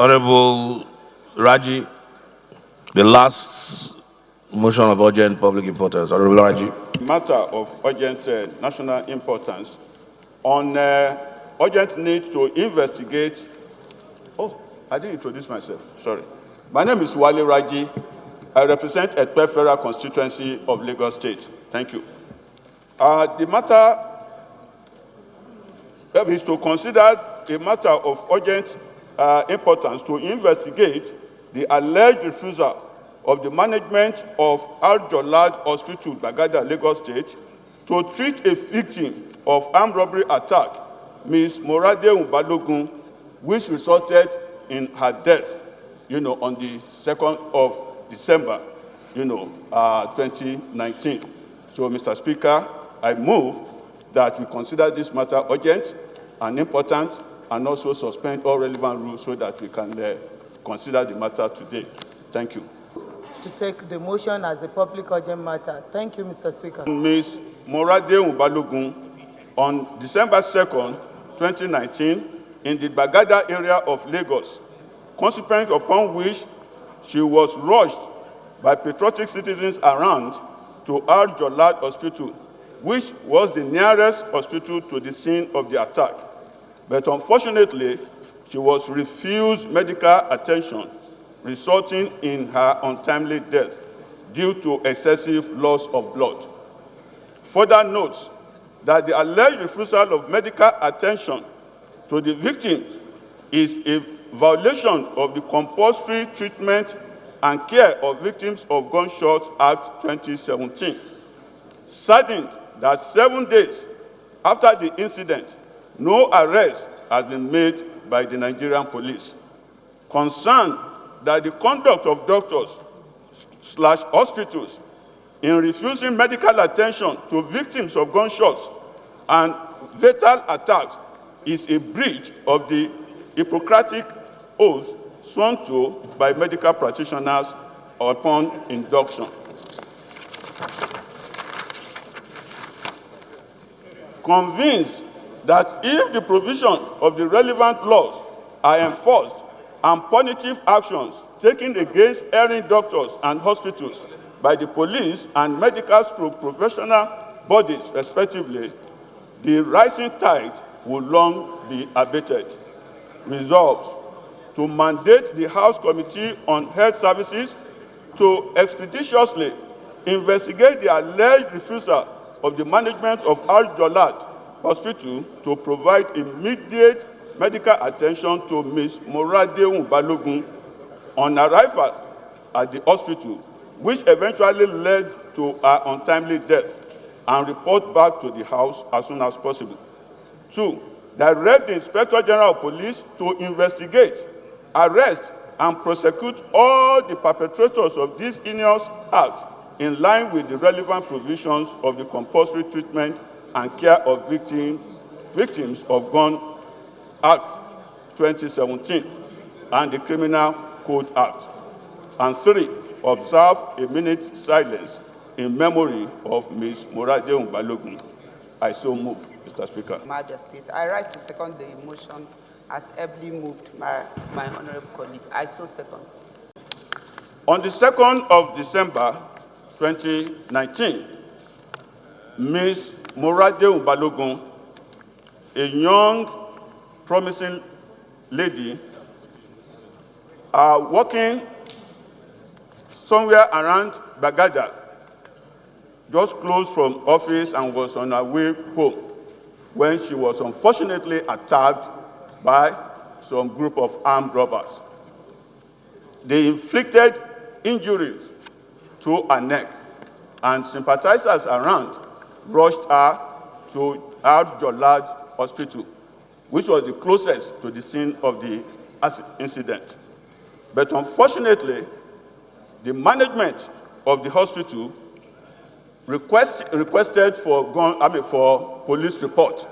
Honorable Raji, the last motion of urgent public importance. Honorable Raji. Matter of urgent national importance on urgent need to investigate. Oh, I didn't introduce myself. Sorry. My name is Hon Raji. I represent a Federal constituency of Lagos State. Thank you. The matter is to consider a matter of urgent importance to investigate the alleged refusal of the management of Al-Jolad Hospital, Bagada, Lagos State, to treat a victim of armed robbery attack, Ms. Morade Balogun, which resulted in her death, on the 2nd of December, 2019. So, Mr. Speaker, I move that we consider this matter urgent and important, and also suspend all relevant rules so that we can consider the matter today. Thank you. To take the motion as a public urgent matter. Thank you, Mr. Speaker. Ms. Morade Balogun, on December 2nd, 2019, in the Bagada area of Lagos, consequent upon which she was rushed by patriotic citizens around to Al-Jolad Hospital, which was the nearest hospital to the scene of the attack. But unfortunately, she was refused medical attention, resulting in her untimely death due to excessive loss of blood. Further notes that the alleged refusal of medical attention to the victim is a violation of the Compulsory Treatment and Care of Victims of Gunshots Act 2017. Saddened that 7 days after the incident, no arrest has been made by the Nigerian police. Concerned that the conduct of doctors/hospitals in refusing medical attention to victims of gunshots and fatal attacks is a breach of the Hippocratic oath sworn to by medical practitioners upon induction. Convinced that if the provision of the relevant laws are enforced and punitive actions taken against erring doctors and hospitals by the police and medical professional bodies, respectively, the rising tide will long be abated. Resolved to mandate the House Committee on Health Services to expeditiously investigate the alleged refusal of the management of Al-Jolad Hospital to provide immediate medical attention to Ms. Morade Balogun on arrival at the hospital, which eventually led to her untimely death, and report back to the House as soon as possible. 2, direct the Inspector General of Police to investigate, arrest, and prosecute all the perpetrators of this heinous act in line with the relevant provisions of the Compulsory Treatment and Care of Victims of Gun Act 2017 and the Criminal Code Act. And 3, observe a minute silence in memory of Ms. Morade Balogun. I so move, Mr. Speaker. Majesty, I rise to second the motion as ably moved by my honorable colleague. I so second. On the 2nd of December 2019, Ms. Morade Balogun, a young, promising lady, working somewhere around Bagada, just closed from office and was on her way home when she was unfortunately attacked by some group of armed robbers. They inflicted injuries to her neck, and sympathizers around rushed her to Al-Jolad Hospital, which was the closest to the scene of the incident. But unfortunately, the management of the hospital requested for police report,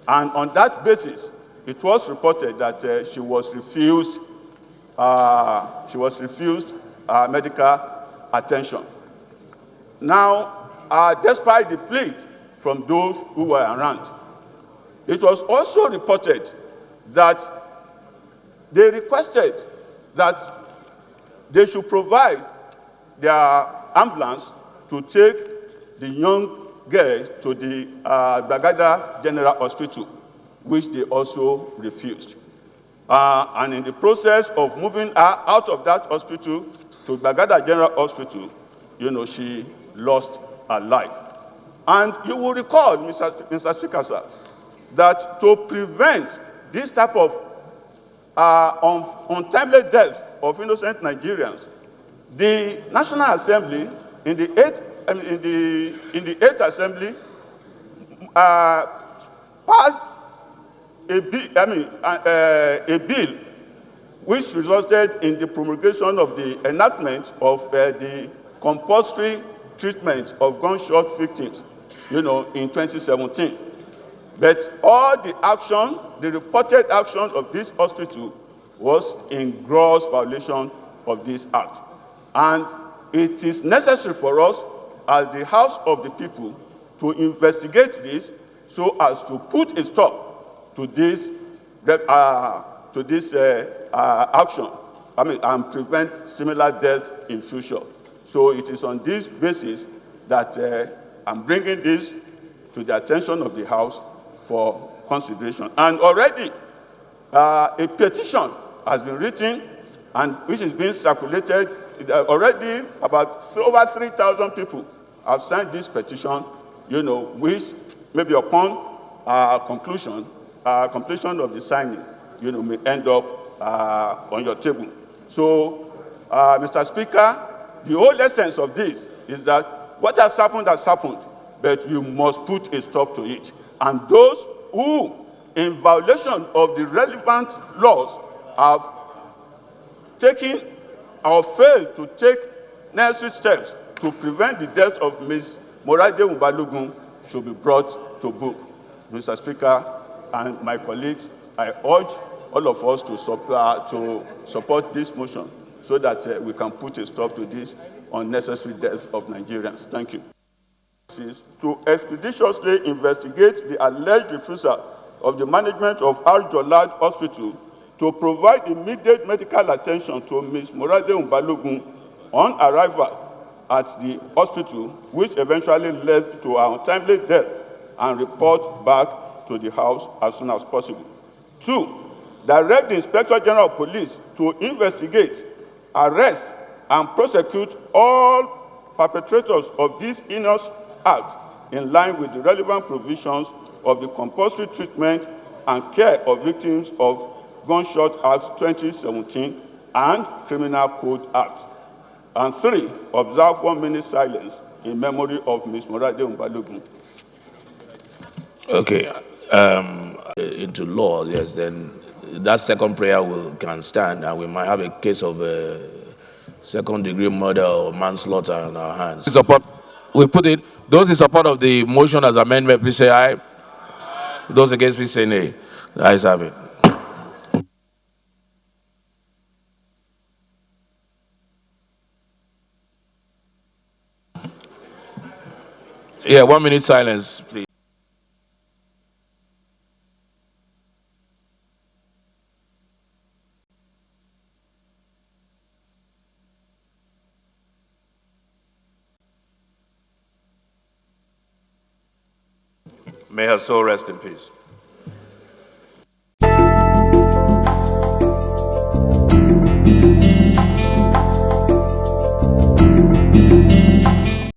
and on that basis, it was reported that she was refused medical attention. Now, despite the plea from those who were around, it was also reported that they requested that they should provide their ambulance to take the young girl to the Bagada General Hospital, which they also refused. And in the process of moving her out of that hospital to Bagada General Hospital, she lost her life. And you will recall, Mr. Speaker, sir, that to prevent this type of untimely deaths of innocent Nigerians, the National Assembly, in the Eighth Assembly, passed a bill which resulted in the promulgation of the enactment of the compulsory treatment of gunshot victims, in 2017. But all the action, the reported action of this hospital was in gross violation of this act. And it is necessary for us as the House of the People to investigate this so as to put a stop to this action, and prevent similar deaths in future. So it is on this basis that I'm bringing this to the attention of the House for consideration. And already a petition has been written and which is being circulated. Already about over 3,000 people have signed this petition, which maybe upon completion of the signing, may end up on your table. So, Mr. Speaker, the whole essence of this is that what has happened, but you must put a stop to it. And those who, in violation of the relevant laws, have taken or failed to take necessary steps to prevent the death of Ms. Morade Balogun should be brought to book. Mr. Speaker and my colleagues, I urge all of us to support this motion so that we can put a stop to this unnecessary deaths of Nigerians. Thank you. To expeditiously investigate the alleged refusal of the management of Al-Jolad Hospital to provide immediate medical attention to Ms. Morade Balogun on arrival at the hospital, which eventually led to her untimely death, and report back to the House as soon as possible. 2, direct the Inspector General of Police to investigate, arrest, and prosecute all perpetrators of this heinous act in line with the relevant provisions of the Compulsory Treatment and Care of Victims of Gunshot Act 2017 and Criminal Code Act. And 3, observe 1 minute silence in memory of Ms. Morade Balogun. Okay. Into law, yes, then that second prayer can stand, and we might have a case of second-degree murder or manslaughter on our hands. Those in support of the motion as amendment, please say aye. Those against, please say nay. The ayes have it. Yeah, 1 minute silence, please. May her soul rest in peace.